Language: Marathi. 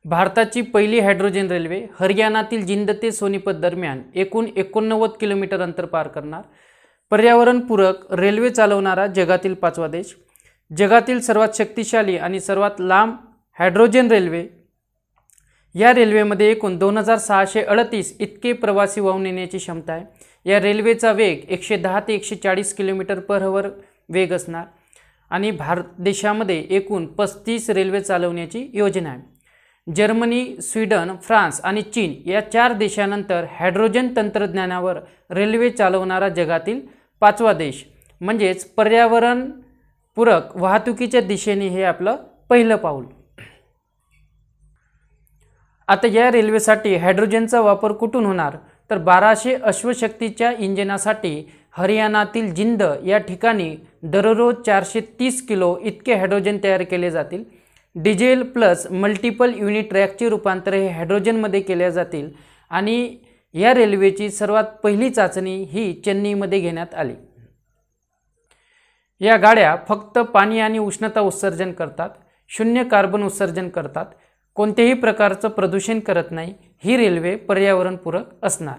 भारताची पहिली हायड्रोजन रेल्वे हरियाणातील जिंद ते सोनीपत दरम्यान एकूण 89 किलोमीटर अंतर पार करणार। पर्यावरणपूरक रेल्वे चालवणारा जगातील 5वा देश। जगातील सर्वात शक्तिशाली आणि सर्वात लांब हायड्रोजन रेल्वे। या रेल्वेमध्ये एकूण 2638 इतके प्रवासी वाहून नेण्याची क्षमता आहे। या रेल्वेचा वेग 110 ते 140 किलोमीटर पर आवर वेग असणार आणि भारत देशामध्ये एकूण 35 रेल्वे चालवण्याची योजना आहे। जर्मनी, स्वीडन, फ्रान्स आणि चीन या 4 देशांनंतर हायड्रोजन तंत्रज्ञानावर रेल्वे चालवणारा जगातील 5वा देश, म्हणजेच पर्यावरणपूरक वाहतुकीच्या दिशेने हे आपलं पहिलं पाऊल। आता या रेल्वेसाठी हायड्रोजनचा वापर कुठून होणार, तर 1200 अश्वशक्तीच्या इंजिनासाठी हरियाणातील जिंद या ठिकाणी दररोज 430 किलो इतके हायड्रोजन तयार केले जातील। डिझेल प्लस मल्टिपल युनिट ट्रॅकचे रूपांतर हे हायड्रोजनमध्ये केले जातील आणि या रेल्वेची सर्वात पहिली चाचणी ही चेन्नईमध्ये घेण्यात आली। या गाड्या फक्त पाणी आणि उष्णता उत्सर्जन करतात, शून्य कार्बन उत्सर्जन करतात, कोणत्याही प्रकारचं प्रदूषण करत नाही। ही रेल्वे पर्यावरणपूरक असणार।